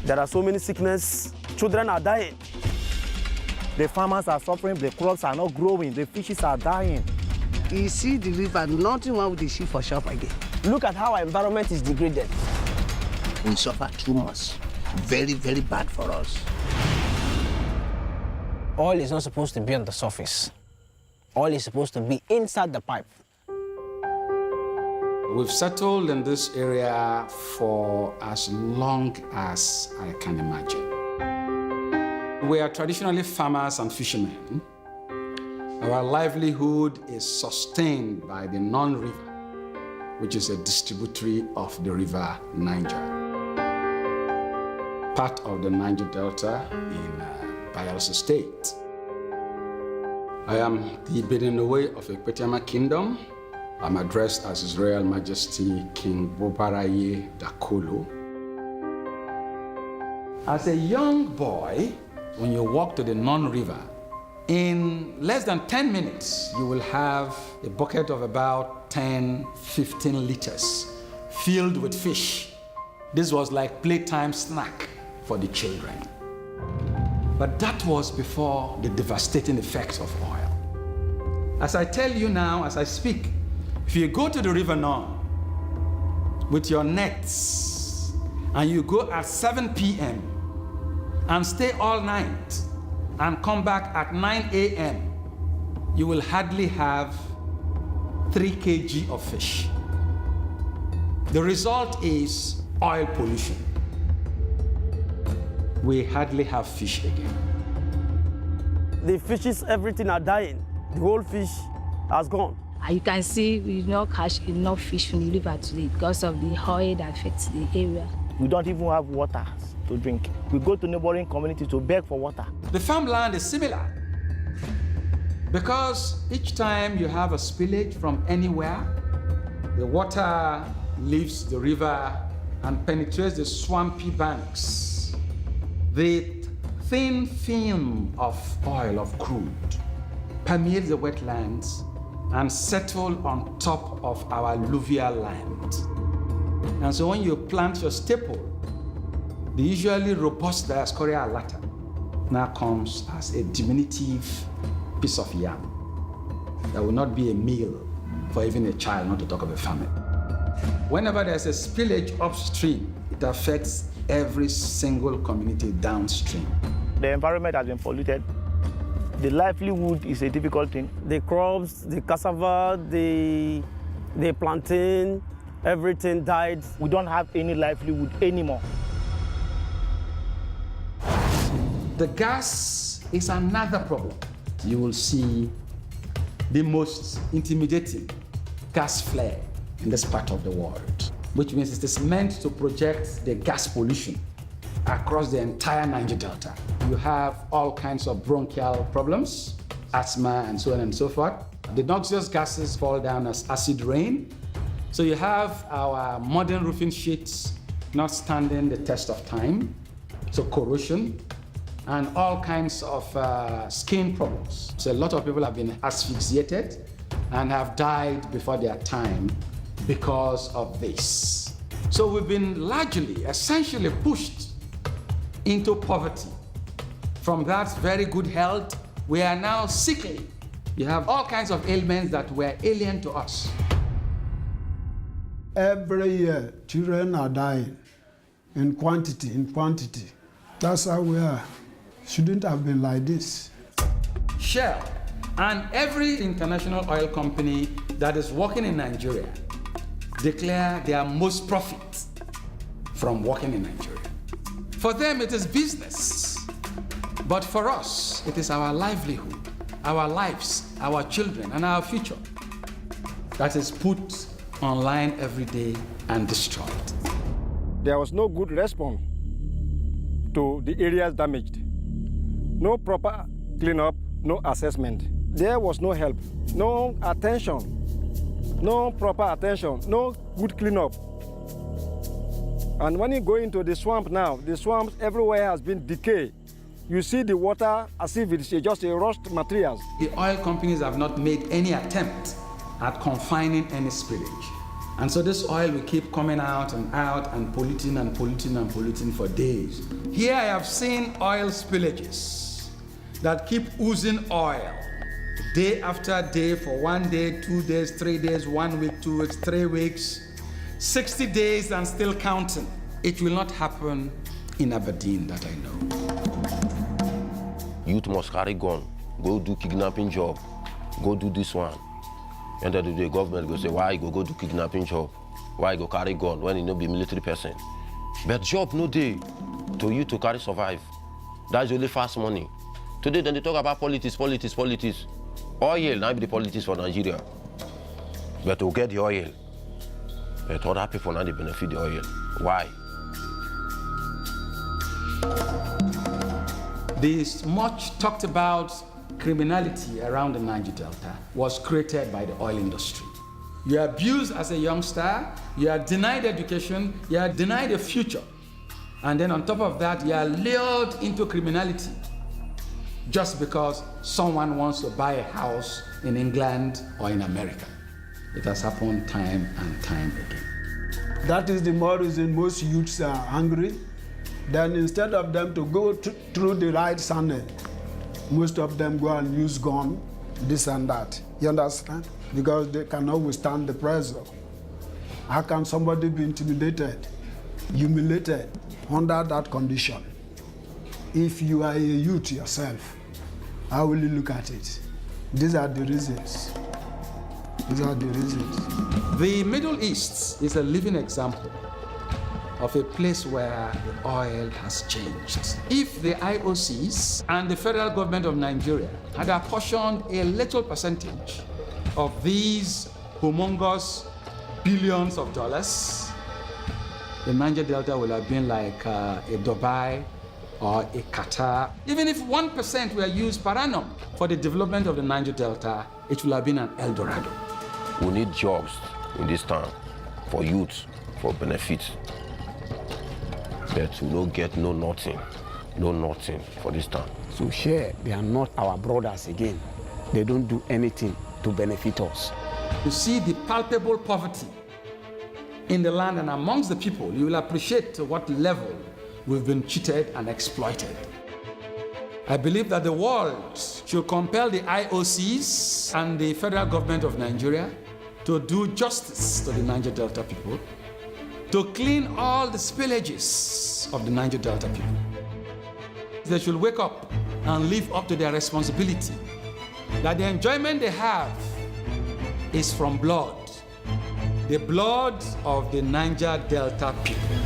There are so many sickness. Children are dying. The farmers are suffering, the crops are not growing, the fishes are dying. You see the river, nothing wrong with the ship for shop again. Look at how our environment is degraded. We suffer too much. Very, very bad for us. Oil is not supposed to be on the surface. Oil is supposed to be inside the pipe. We've settled in this area for as long as I can imagine. We are traditionally farmers and fishermen. Our livelihood is sustained by the non-river, which is a distributary of the river Niger, part of the Niger Delta in Bayelsa State. I am the Bedenowe of Ekpetiama Kingdom. I'm addressed as His Royal Majesty King Bobaraye Dakolo. As a young boy, when you walk to the non-river, in less than 10 minutes, you will have a bucket of about 10, 15 liters filled with fish. This was like playtime snack for the children. But that was before the devastating effects of oil. As I tell you now, as I speak, if you go to the river now with your nets and you go at 7 p.m. and stay all night and come back at 9 a.m., you will hardly have 3 kg of fish. The result is oil pollution. We hardly have fish again. The fishes, everything are dying. The whole fish has gone. You can see we do not catch enough fish from the river today because of the oil that affects the area. We don't even have water to drink. We go to neighboring communities to beg for water. The farmland is similar because each time you have a spillage from anywhere, the water leaves the river and penetrates the swampy banks. The thin film of oil, of crude, permeates the wetlands and settle on top of our alluvial land. And so when you plant your staple, the usually robust Dioscorea alata now comes as a diminutive piece of yam that will not be a meal for even a child, not to talk of a family. Whenever there's a spillage upstream, it affects every single community downstream. The environment has been polluted. The livelihood is a difficult thing. The crops, the cassava, the plantain, everything died. We don't have any livelihood anymore. The gas is another problem. You will see the most intimidating gas flare in this part of the world, which means it is meant to project the gas pollution across the entire Niger Delta. You have all kinds of bronchial problems, asthma, and so on and so forth. The noxious gases fall down as acid rain. So you have our modern roofing sheets not standing the test of time, so corrosion, and all kinds of skin problems. So a lot of people have been asphyxiated and have died before their time because of this. So we've been largely, essentially pushed into poverty. From that very good health, we are now sickly. You have all kinds of ailments that were alien to us. Every year, children are dying in quantity. That's how we are. Shouldn't have been like this. Shell and every international oil company that is working in Nigeria declare their most profit from working in Nigeria. For them, it is business. But for us, it is our livelihood, our lives, our children, and our future that is put online every day and destroyed. There was no good response to the areas damaged. No proper cleanup, no assessment. There was no help, no attention, no proper attention, no good cleanup. And when you go into the swamp now, the swamps everywhere has been decayed. You see the water as if it's just a rust materials. The oil companies have not made any attempt at confining any spillage. And so this oil will keep coming out and polluting and polluting and polluting for days. Here I have seen oil spillages that keep oozing oil day after day for 1 day, 2 days, 3 days, 1 week, 2 weeks, 3 weeks, 60 days and still counting. It will not happen in Aberdeen that I know. Youth must carry gun, go do kidnapping job, go do this one. And then the government go say, why you go do kidnapping job? Why you go carry gun when you no be military person? But job no day to you to carry survive. That's only fast money. Today then they talk about politics. Oil now be the politics for Nigeria. But to get the oil, but other people now they benefit the oil. Why? This much talked about criminality around the Niger Delta was created by the oil industry. You are abused as a youngster, you are denied education, you are denied a future. And then on top of that, you are lured into criminality just because someone wants to buy a house in England or in America. It has happened time and time again. That is the more reason most youths are hungry. Then instead of them to go through the right channel, most of them go and use gun, this and that. You understand? Because they cannot withstand the pressure. How can somebody be intimidated, humiliated under that condition? If you are a youth yourself, how will you look at it? These are the reasons. These are the reasons. The Middle East is a living example of a place where the oil has changed. If the IOCs and the federal government of Nigeria had apportioned a little percentage of these humongous billions of dollars, the Niger Delta would have been like a Dubai or a Qatar. Even if 1% were used per annum for the development of the Niger Delta, it would have been an El Dorado. We need jobs in this town for youth, for benefits. But we don't get nothing for this town. So here, they are not our brothers again. They don't do anything to benefit us. You see the palpable poverty in the land and amongst the people, you will appreciate to what level we've been cheated and exploited. I believe that the world should compel the IOCs and the federal government of Nigeria to do justice to the Niger Delta people, to clean all the spillages of the Niger Delta people. They should wake up and live up to their responsibility, that the enjoyment they have is from blood, the blood of the Niger Delta people.